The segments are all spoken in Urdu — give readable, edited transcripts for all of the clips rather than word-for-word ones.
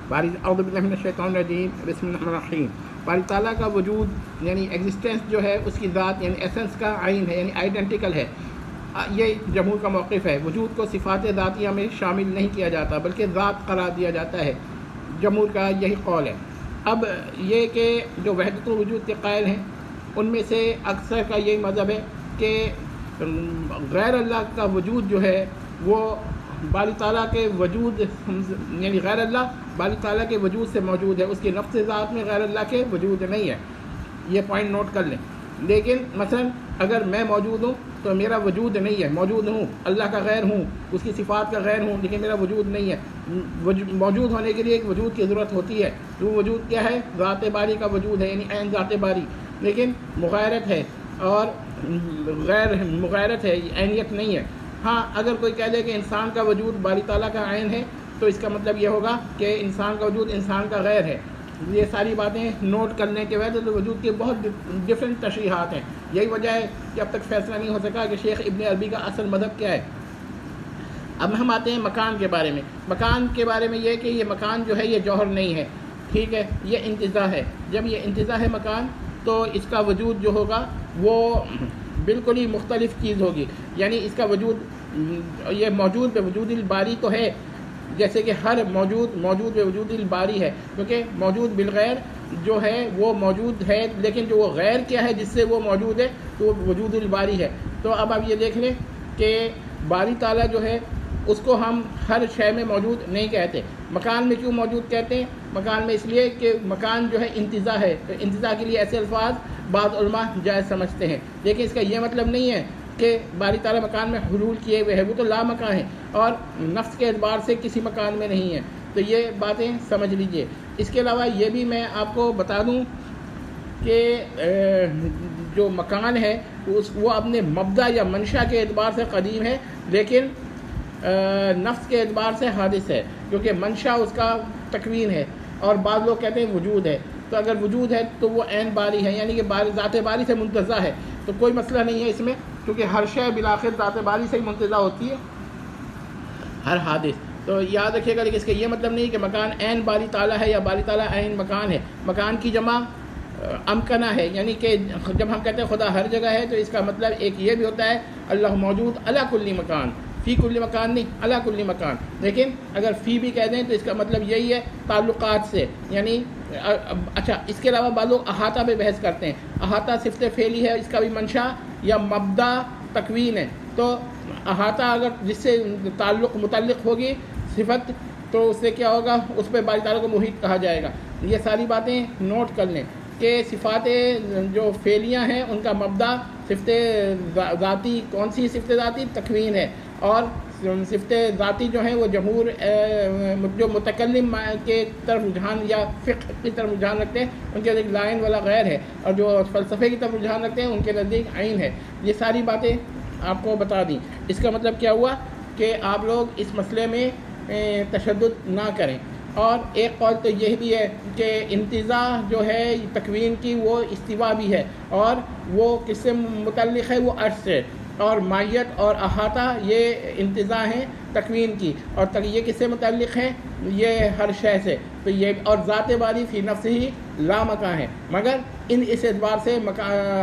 باری اعوذ باللہ من الشیطان الرجیم بسم اللہ الرحمن الرحیم. باری تعالیٰ کا وجود یعنی ایگزسٹنس جو ہے اس کی ذات یعنی ایسنس کا عین ہے یعنی آئیڈینٹیکل ہے. یہ جمہور کا موقف ہے. وجود کو صفات ذاتیہ میں شامل نہیں کیا جاتا بلکہ ذات قرار دیا جاتا ہے. جمہور کا یہی قول ہے. اب یہ کہ جو وحدت الوجود کے قائل ہیں ان میں سے اکثر کا یہی مذہب ہے کہ غیر اللہ کا وجود جو ہے وہ باری تعالیٰ کے وجود یعنی غیر اللہ باری تعالیٰ کے وجود سے موجود ہے. اس کی نفس ذات میں غیر اللہ کے وجود نہیں ہے. یہ پوائنٹ نوٹ کر لیں. لیکن مثلا اگر میں موجود ہوں تو میرا وجود نہیں ہے. موجود ہوں, اللہ کا غیر ہوں, اس کی صفات کا غیر ہوں, لیکن میرا وجود نہیں ہے. موجود ہونے کے لیے ایک وجود کی ضرورت ہوتی ہے. وہ وجود کیا ہے؟ ذات باری کا وجود ہے یعنی عین ذات باری. لیکن مغایرت ہے اور غیر مغایرت ہے, عینیت نہیں ہے. ہاں اگر کوئی کہہ دے کہ انسان کا وجود باری تعالیٰ کا عین ہے تو اس کا مطلب یہ ہوگا کہ انسان کا وجود انسان کا غیر ہے. یہ ساری باتیں نوٹ کرنے کے بعد وجود کے بہت ڈفرینٹ تشریحات ہیں. یہی وجہ ہے کہ اب تک فیصلہ نہیں ہو سکا کہ شیخ ابن عربی کا اصل مذہب کیا ہے. اب ہم آتے ہیں مکان کے بارے میں. مکان کے بارے میں یہ کہ یہ مکان جو ہے یہ جوہر نہیں ہے, ٹھیک ہے, یہ انتزاع ہے. جب یہ انتزاع ہے مکان تو اس کا وجود جو ہوگا وہ بالکل ہی مختلف چیز ہوگی. یعنی اس کا وجود یہ موجود بے وجود الباری تو ہے, جیسے کہ ہر موجود بے وجود الباری ہے, کیونکہ موجود بالغیر جو ہے وہ موجود ہے, لیکن جو وہ غیر کیا ہے جس سے وہ موجود ہے تو وہ وجود الباری ہے. تو اب آپ یہ دیکھ لیں کہ باری تعالیٰ جو ہے اس کو ہم ہر شے میں موجود نہیں کہتے. مکان میں کیوں موجود کہتے ہیں؟ مکان میں اس لیے کہ مکان جو ہے انتزاع ہے, تو انتزاع کے لیے ایسے الفاظ بعض علماء جائز سمجھتے ہیں. لیکن اس کا یہ مطلب نہیں ہے کہ باری تعالیٰ مکان میں حلول کیے ہوئے ہے, وہ تو لا مکان ہے اور نفس کے اعتبار سے کسی مکان میں نہیں ہے. تو یہ باتیں سمجھ لیجئے. اس کے علاوہ یہ بھی میں آپ کو بتا دوں کہ جو مکان ہے وہ اپنے مبدا یا منشا کے اعتبار سے قدیم ہے, لیکن نفس کے اعتبار سے حادث ہے, کیونکہ منشا اس کا تکوین ہے اور بعض لوگ کہتے ہیں وجود ہے. تو اگر وجود ہے تو وہ عین باری ہے, یعنی کہ ذات باری سے منتزع ہے. تو کوئی مسئلہ نہیں ہے اس میں, کیونکہ ہر شے بالآخر ذات باری سے ہی منتزع ہوتی ہے, ہر حادث. تو یاد رکھیے گا. لیکن اس کا یہ مطلب نہیں کہ مکان عین باری تعالیٰ ہے یا باری تعالیٰ عین مکان ہے. مکان کی جمع امکنہ ہے, یعنی کہ جب ہم کہتے ہیں خدا ہر جگہ ہے تو اس کا مطلب ایک یہ بھی ہوتا ہے اللہ موجود علی کل مکان, فی کل مکان نہیں, علی کل مکان. لیکن اگر فی بھی کہہ دیں تو اس کا مطلب یہی ہے تعلقات سے, یعنی اچھا. اس کے علاوہ بعض لوگ احاطہ پہ بحث کرتے ہیں. احاطہ صفت فعلی ہے, اس کا بھی منشا یا مبدا تکوین ہے. تو احاطہ اگر جس سے متعلق ہوگی صفت تو اس سے کیا ہوگا, اس پہ باری تعالیٰ کو محیط کہا جائے گا. یہ ساری باتیں نوٹ کر لیں کہ صفات جو فعلیاں ہیں ان کا مبدا صفت ذاتی, کون سی صفت ذاتی؟ تکوین ہے. اور صفت ذاتی جو ہیں وہ جمہور جو متکلم کے طرف رجحان یا فقہ کی طرف رجحان رکھتے ہیں ان کے نزدیک لائن والا غیر ہے, اور جو فلسفے کی طرف رجحان رکھتے ہیں ان کے نزدیک عین ہے. یہ ساری باتیں آپ کو بتا دیں. اس کا مطلب کیا ہوا کہ آپ لوگ اس مسئلے میں تشدد نہ کریں. اور ایک قول تو یہ بھی ہے کہ انتزاع جو ہے تکوین کی وہ استوا بھی ہے, اور وہ کس سے متعلق ہے؟ وہ عرش سے. اور مائیت اور احاطہ یہ انتزاع ہیں تکوین کی, اور یہ کس سے متعلق ہیں؟ یہ ہر شے سے. تو یہ اور ذات باری فی نفس ہی لا مکان ہے, مگر اس اعتبار سے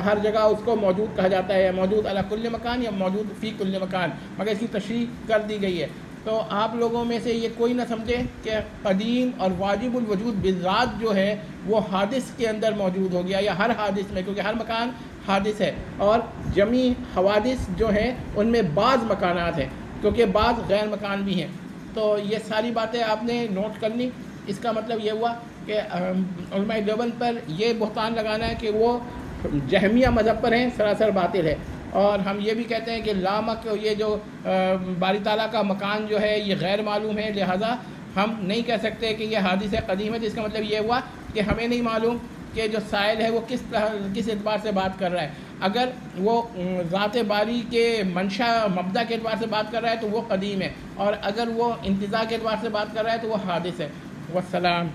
ہر جگہ اس کو موجود کہا جاتا ہے, موجود علی کل مکان یا موجود فی کل مکان, مگر اس کی تشریح کر دی گئی ہے. تو آپ لوگوں میں سے یہ کوئی نہ سمجھے کہ قدیم اور واجب الوجود بالذات جو ہے وہ حادث کے اندر موجود ہو گیا یا ہر حادث میں, کیونکہ ہر مکان حادث ہے, اور جمی حوادث جو ہیں ان میں بعض مکانات ہیں کیونکہ بعض غیر مکان بھی ہیں. تو یہ ساری باتیں آپ نے نوٹ کرنی. اس کا مطلب یہ ہوا کہ علماء دیوبند پر یہ بہتان لگانا ہے کہ وہ جہمیہ مذہب پر ہیں سراسر باطل ہے. اور ہم یہ بھی کہتے ہیں کہ لامک یہ جو باری تعالیٰ کا مکان جو ہے یہ غیر معلوم ہے, لہذا ہم نہیں کہہ سکتے کہ یہ حادث قدیم ہے. جس کا مطلب یہ ہوا کہ ہمیں نہیں معلوم کہ جو سائل ہے وہ کس اعتبار سے بات کر رہا ہے. اگر وہ ذات باری کے منشا مبدا کے اعتبار سے بات کر رہا ہے تو وہ قدیم ہے, اور اگر وہ انتزاع کے اعتبار سے بات کر رہا ہے تو وہ حادث ہے. والسلام.